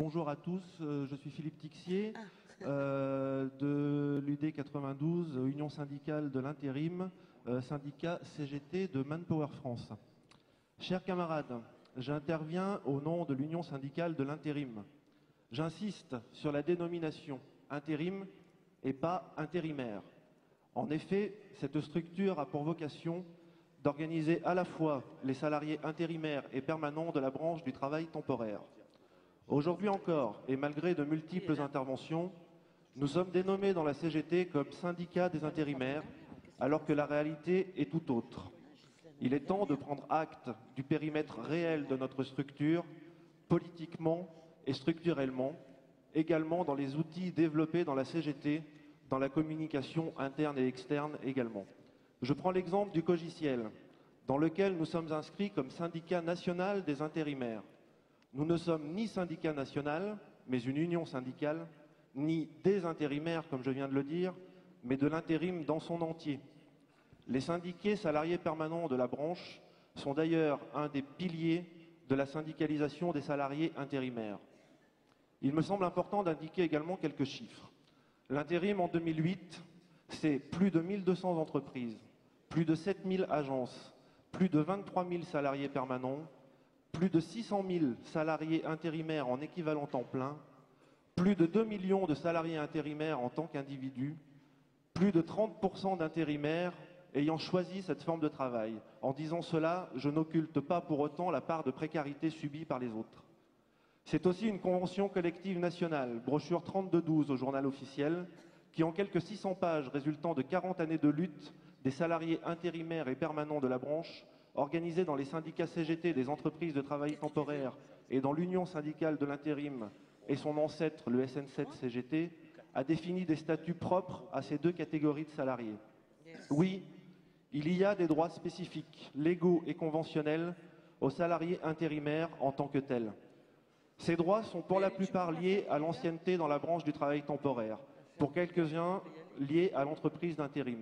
Bonjour à tous, je suis Philippe Tixier de l'UD 92, Union syndicale de l'intérim, syndicat CGT de Manpower France. Chers camarades, j'interviens au nom de l'Union syndicale de l'intérim. J'insiste sur la dénomination intérim et pas intérimaire. En effet, cette structure a pour vocation d'organiser à la fois les salariés intérimaires et permanents de la branche du travail temporaire. Aujourd'hui encore, et malgré de multiples interventions, nous sommes dénommés dans la CGT comme syndicat des intérimaires, alors que la réalité est tout autre. Il est temps de prendre acte du périmètre réel de notre structure, politiquement et structurellement, également dans les outils développés dans la CGT, dans la communication interne et externe également. Je prends l'exemple du Cogiciel, dans lequel nous sommes inscrits comme syndicat national des intérimaires. Nous ne sommes ni syndicat national, mais une union syndicale, ni des intérimaires, comme je viens de le dire, mais de l'intérim dans son entier. Les syndiqués salariés permanents de la branche sont d'ailleurs un des piliers de la syndicalisation des salariés intérimaires. Il me semble important d'indiquer également quelques chiffres. L'intérim en 2008, c'est plus de 1200 entreprises, plus de 7000 agences, plus de 23 000 salariés permanents, plus de 600 000 salariés intérimaires en équivalent temps plein, plus de 2 millions de salariés intérimaires en tant qu'individus, plus de 30% d'intérimaires ayant choisi cette forme de travail. En disant cela, je n'occulte pas pour autant la part de précarité subie par les autres. C'est aussi une convention collective nationale, brochure 3212 au journal officiel, qui en quelques 600 pages résultant de 40 années de lutte des salariés intérimaires et permanents de la branche, organisés dans les syndicats CGT des entreprises de travail temporaire et dans l'Union syndicale de l'intérim et son ancêtre, le SN7-CGT, a défini des statuts propres à ces deux catégories de salariés. Oui, il y a des droits spécifiques, légaux et conventionnels aux salariés intérimaires en tant que tels. Ces droits sont pour la plupart liés à l'ancienneté dans la branche du travail temporaire, pour quelques-uns liés à l'entreprise d'intérim.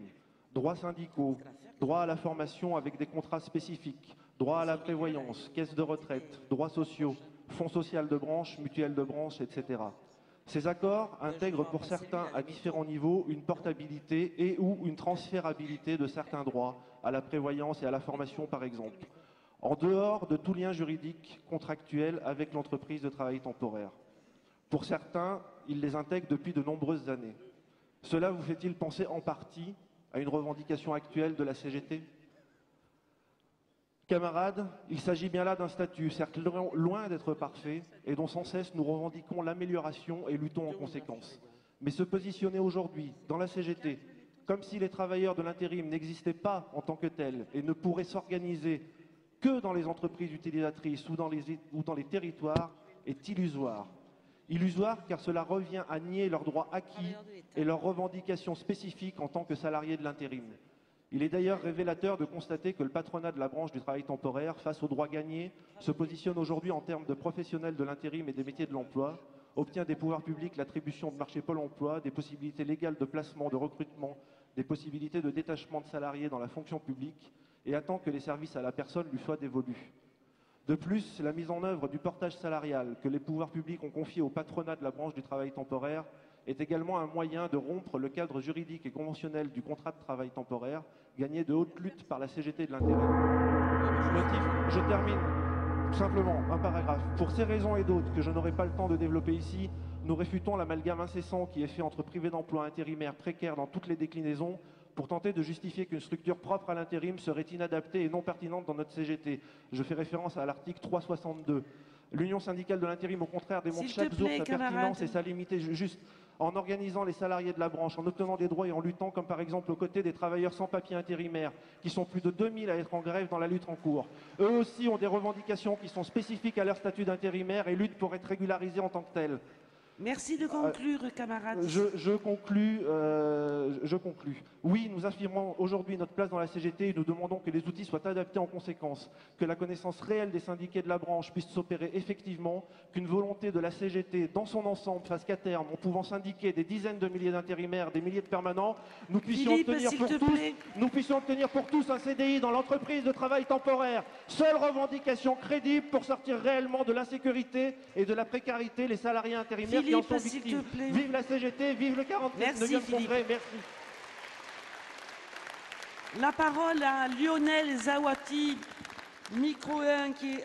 Droits syndicaux, droit à la formation avec des contrats spécifiques, droit à la prévoyance, caisse de retraite, droits sociaux, fonds social de branche, mutuelle de branche, etc. Ces accords intègrent pour certains à différents niveaux une portabilité et ou une transférabilité de certains droits à la prévoyance et à la formation par exemple, en dehors de tout lien juridique contractuel avec l'entreprise de travail temporaire. Pour certains, ils les intègrent depuis de nombreuses années. Cela vous fait-il penser en partie à une revendication actuelle de la CGT? Camarades, il s'agit bien là d'un statut, certes loin d'être parfait, et dont sans cesse nous revendiquons l'amélioration et luttons en conséquence. Mais se positionner aujourd'hui, dans la CGT, comme si les travailleurs de l'intérim n'existaient pas en tant que tels et ne pourraient s'organiser que dans les entreprises utilisatrices ou dans les territoires, est illusoire. Illusoire car cela revient à nier leurs droits acquis et leurs revendications spécifiques en tant que salariés de l'intérim. Il est d'ailleurs révélateur de constater que le patronat de la branche du travail temporaire, face aux droits gagnés, se positionne aujourd'hui en termes de professionnels de l'intérim et des métiers de l'emploi, obtient des pouvoirs publics l'attribution de marché Pôle emploi, des possibilités légales de placement, de recrutement, des possibilités de détachement de salariés dans la fonction publique et attend que les services à la personne lui soient dévolus. De plus, la mise en œuvre du portage salarial que les pouvoirs publics ont confié au patronat de la branche du travail temporaire est également un moyen de rompre le cadre juridique et conventionnel du contrat de travail temporaire, gagné de haute lutte par la CGT de l'intérim. Je termine simplement un paragraphe. Pour ces raisons et d'autres que je n'aurai pas le temps de développer ici, nous réfutons l'amalgame incessant qui est fait entre privé d'emploi, intérimaire, précaire dans toutes les déclinaisons, pour tenter de justifier qu'une structure propre à l'intérim serait inadaptée et non pertinente dans notre CGT. Je fais référence à l'article 362. L'Union syndicale de l'intérim, au contraire, démontre chaque jour sa pertinence et sa limité, juste en organisant les salariés de la branche, en obtenant des droits et en luttant, comme par exemple aux côtés des travailleurs sans papier intérimaires, qui sont plus de 2000 à être en grève dans la lutte en cours. Eux aussi ont des revendications qui sont spécifiques à leur statut d'intérimaire et luttent pour être régularisés en tant que tels. Merci de conclure, camarade. Je conclus. Oui, nous affirmons aujourd'hui notre place dans la CGT et nous demandons que les outils soient adaptés en conséquence, que la connaissance réelle des syndiqués de la branche puisse s'opérer effectivement, qu'une volonté de la CGT dans son ensemble fasse qu'à terme, en pouvant syndiquer des dizaines de milliers d'intérimaires, des milliers de permanents, nous puissions obtenir pour tous un CDI dans l'entreprise de travail temporaire. Seule revendication crédible pour sortir réellement de l'insécurité et de la précarité les salariés intérimaires qui en sont victimes. Vive la CGT, vive le 49e Congrès, merci. La parole à Lionel Zawati, micro 1 qui est